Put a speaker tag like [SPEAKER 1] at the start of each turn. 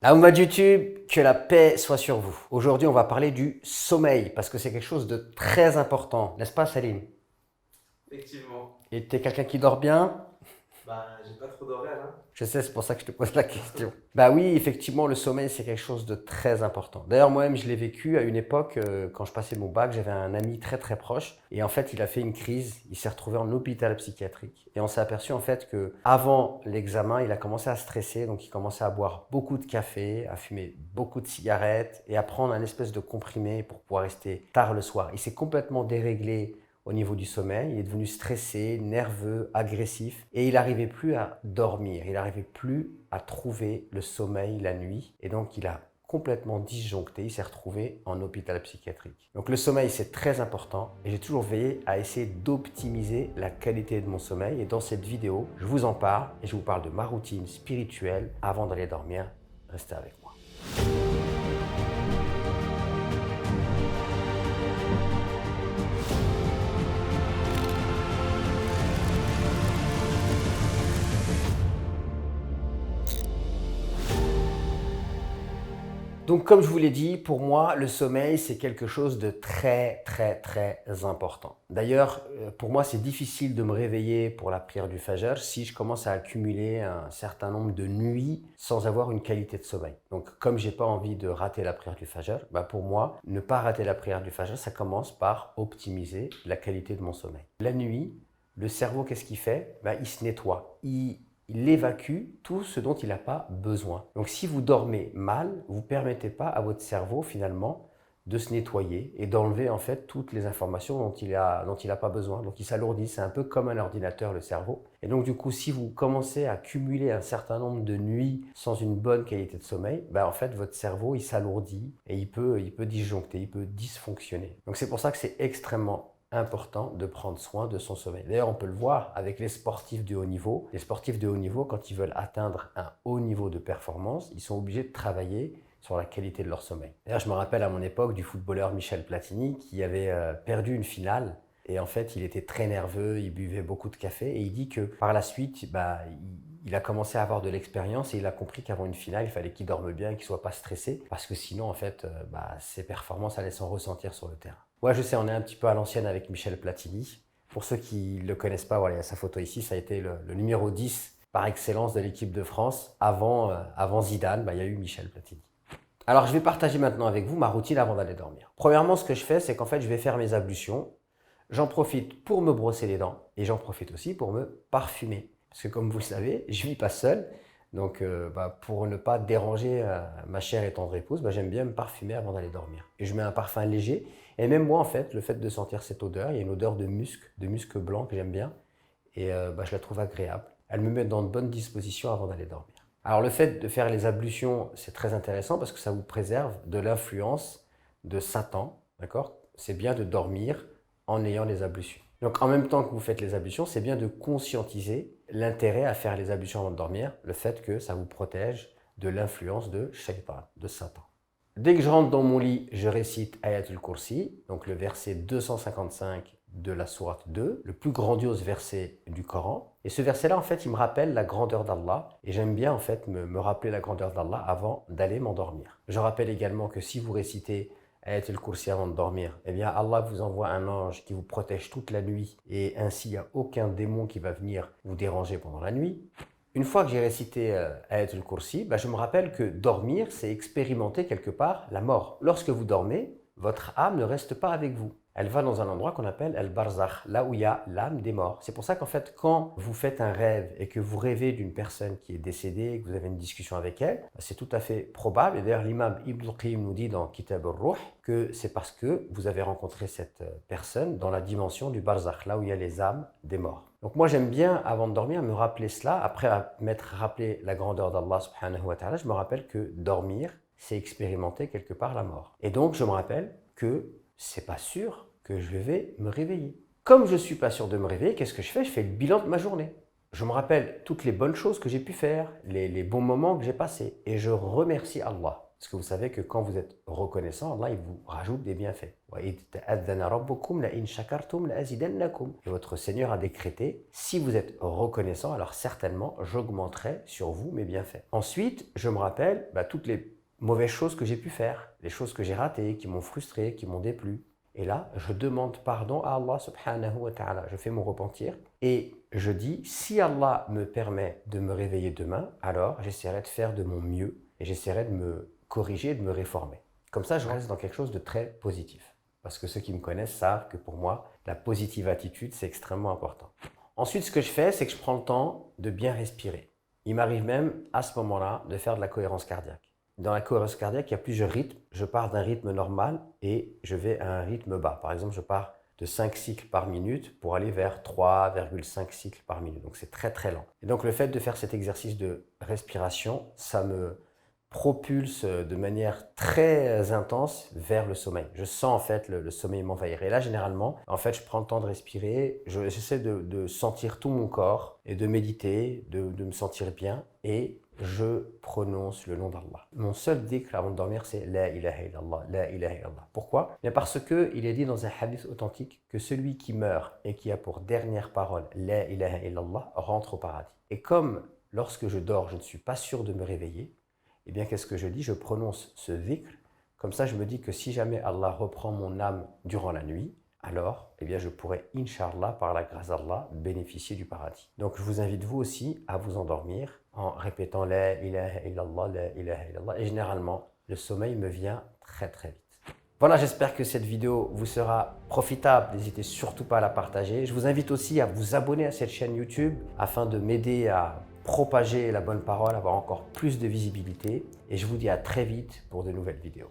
[SPEAKER 1] La Oumma de YouTube, que la paix soit sur vous. Aujourd'hui, on va parler du sommeil parce que c'est quelque chose de très important, n'est-ce pas, Saline?
[SPEAKER 2] Effectivement.
[SPEAKER 1] Et t'es quelqu'un qui dort bien?
[SPEAKER 2] Bah, j'ai pas trop d'horaire, hein.
[SPEAKER 1] Je sais, c'est pour ça que je te pose la question. Bah oui, effectivement, le sommeil, c'est quelque chose de très important. D'ailleurs, moi-même, je l'ai vécu à une époque, quand je passais mon bac, j'avais un ami très très proche, et en fait, il a fait une crise, il s'est retrouvé en hôpital psychiatrique. Et on s'est aperçu en fait que avant l'examen, il a commencé à stresser, donc il commençait à boire beaucoup de café, à fumer beaucoup de cigarettes, et à prendre un espèce de comprimé pour pouvoir rester tard le soir. Il s'est complètement déréglé au niveau du sommeil, il est devenu stressé, nerveux, agressif et il n'arrivait plus à dormir, il n'arrivait plus à trouver le sommeil la nuit et donc il a complètement disjoncté, il s'est retrouvé en hôpital psychiatrique. Donc le sommeil c'est très important et j'ai toujours veillé à essayer d'optimiser la qualité de mon sommeil et dans cette vidéo je vous en parle et je vous parle de ma routine spirituelle avant d'aller dormir. Restez avec moi. Donc comme je vous l'ai dit, pour moi, le sommeil, c'est quelque chose de très très très important. D'ailleurs, pour moi, c'est difficile de me réveiller pour la prière du Fajr si je commence à accumuler un certain nombre de nuits sans avoir une qualité de sommeil. Donc comme j'ai pas envie de rater la prière du Fajr, bah pour moi, ne pas rater la prière du Fajr, ça commence par optimiser la qualité de mon sommeil. La nuit, le cerveau, qu'est-ce qu'il fait? Bah, il se nettoie. Il évacue tout ce dont il n'a pas besoin. Donc si vous dormez mal, vous ne permettez pas à votre cerveau finalement de se nettoyer et d'enlever en fait toutes les informations dont il a pas besoin. Donc il s'alourdit, c'est un peu comme un ordinateur le cerveau. Et donc du coup, si vous commencez à cumuler un certain nombre de nuits sans une bonne qualité de sommeil, ben, en fait votre cerveau il s'alourdit et il peut disjoncter, il peut dysfonctionner. Donc c'est pour ça que c'est extrêmement important de prendre soin de son sommeil. D'ailleurs, on peut le voir avec les sportifs de haut niveau. Les sportifs de haut niveau, quand ils veulent atteindre un haut niveau de performance, ils sont obligés de travailler sur la qualité de leur sommeil. D'ailleurs, je me rappelle à mon époque du footballeur Michel Platini qui avait perdu une finale et en fait, il était très nerveux, il buvait beaucoup de café et il dit que par la suite, bah, il a commencé à avoir de l'expérience et il a compris qu'avant une finale, il fallait qu'il dorme bien, qu'il ne soit pas stressé parce que sinon, en fait, bah, ses performances allaient s'en ressentir sur le terrain. Ouais, je sais, on est un petit peu à l'ancienne avec Michel Platini. Pour ceux qui ne le connaissent pas, voilà, il y a sa photo ici, ça a été le numéro 10 par excellence de l'équipe de France. Avant Zidane, bah, il y a eu Michel Platini. Alors, je vais partager maintenant avec vous ma routine avant d'aller dormir. Premièrement, ce que je fais, c'est qu'en fait, je vais faire mes ablutions. J'en profite pour me brosser les dents et j'en profite aussi pour me parfumer. Parce que comme vous le savez, je ne vis pas seul. Donc bah, pour ne pas déranger ma chère et tendre épouse, bah, j'aime bien me parfumer avant d'aller dormir. Et je mets un parfum léger. Et même moi, en fait, le fait de sentir cette odeur, il y a une odeur de musc blanc que j'aime bien. Et bah, je la trouve agréable. Elle me met dans de bonnes dispositions avant d'aller dormir. Alors le fait de faire les ablutions, c'est très intéressant parce que ça vous préserve de l'influence de Satan. D'accord? C'est bien de dormir en ayant les ablutions. Donc en même temps que vous faites les ablutions, c'est bien de conscientiser l'intérêt à faire les ablutions avant de dormir, le fait que ça vous protège de l'influence de Shaitan, de Satan. Dès que je rentre dans mon lit, je récite Ayatul Kursi, donc le verset 255 de la sourate 2, le plus grandiose verset du Coran. Et ce verset-là, en fait, il me rappelle la grandeur d'Allah. Et j'aime bien, en fait, me rappeler la grandeur d'Allah avant d'aller m'endormir. Je rappelle également que si vous récitez Ayatul Kursi avant de dormir, eh bien Allah vous envoie un ange qui vous protège toute la nuit et ainsi il n'y a aucun démon qui va venir vous déranger pendant la nuit. Une fois que j'ai récité Ayatul Kursi, bah, je me rappelle que dormir, c'est expérimenter quelque part la mort. Lorsque vous dormez, votre âme ne reste pas avec vous. Elle va dans un endroit qu'on appelle El Barzakh, là où il y a l'âme des morts. C'est pour ça qu'en fait, quand vous faites un rêve et que vous rêvez d'une personne qui est décédée et que vous avez une discussion avec elle, c'est tout à fait probable. Et d'ailleurs, l'imam Ibn al-Qayyim nous dit dans Kitab al-Ruh que c'est parce que vous avez rencontré cette personne dans la dimension du Barzakh, là où il y a les âmes des morts. Donc moi j'aime bien avant de dormir me rappeler cela, après m'être rappelé la grandeur d'Allah subhanahu wa ta'ala, je me rappelle que dormir c'est expérimenter quelque part la mort. Et donc je me rappelle que c'est pas sûr que je vais me réveiller. Comme je suis pas sûr de me réveiller, qu'est-ce que je fais? Je fais le bilan de ma journée. Je me rappelle toutes les bonnes choses que j'ai pu faire, les bons moments que j'ai passés et je remercie Allah. Parce que vous savez que quand vous êtes reconnaissant, Allah il vous rajoute des bienfaits. Et votre Seigneur a décrété, si vous êtes reconnaissant, alors certainement j'augmenterai sur vous mes bienfaits. Ensuite, je me rappelle toutes les mauvaises choses que j'ai pu faire, les choses que j'ai ratées, qui m'ont frustré, qui m'ont déplu. Et là, je demande pardon à Allah subhanahu wa ta'ala. Je fais mon repentir et je dis, si Allah me permet de me réveiller demain, alors j'essaierai de faire de mon mieux et j'essaierai de me corriger, de me réformer. Comme ça, je reste dans quelque chose de très positif. Parce que ceux qui me connaissent savent que pour moi, la positive attitude, c'est extrêmement important. Ensuite, ce que je fais, c'est que je prends le temps de bien respirer. Il m'arrive même, à ce moment-là, de faire de la cohérence cardiaque. Dans la cohérence cardiaque, il y a plusieurs rythmes. Je pars d'un rythme normal et je vais à un rythme bas. Par exemple, je pars de 5 cycles par minute pour aller vers 3,5 cycles par minute. Donc, c'est très, très lent. Et donc, le fait de faire cet exercice de respiration, ça me propulse de manière très intense vers le sommeil. Je sens en fait le sommeil m'envahir. Et là, généralement, en fait, je prends le temps de respirer, j'essaie de sentir tout mon corps et de méditer, de me sentir bien et je prononce le nom d'Allah. Mon seul dhikr avant de dormir, c'est La ilaha illallah, La ilaha illallah. Pourquoi? Bien parce qu'il est dit dans un hadith authentique que celui qui meurt et qui a pour dernière parole La ilaha illallah rentre au paradis. Et comme lorsque je dors, je ne suis pas sûr de me réveiller, eh bien, qu'est-ce que je dis? Je prononce ce dhikr. Comme ça, je me dis que si jamais Allah reprend mon âme durant la nuit, alors, eh bien, je pourrai, Inch'Allah, par la grâce d'Allah, bénéficier du paradis. Donc, je vous invite vous aussi à vous endormir en répétant La ilaha illallah, La ilaha illallah. Et généralement, le sommeil me vient très, très vite. Voilà, j'espère que cette vidéo vous sera profitable. N'hésitez surtout pas à la partager. Je vous invite aussi à vous abonner à cette chaîne YouTube afin de m'aider à propager la bonne parole, avoir encore plus de visibilité. Et je vous dis à très vite pour de nouvelles vidéos.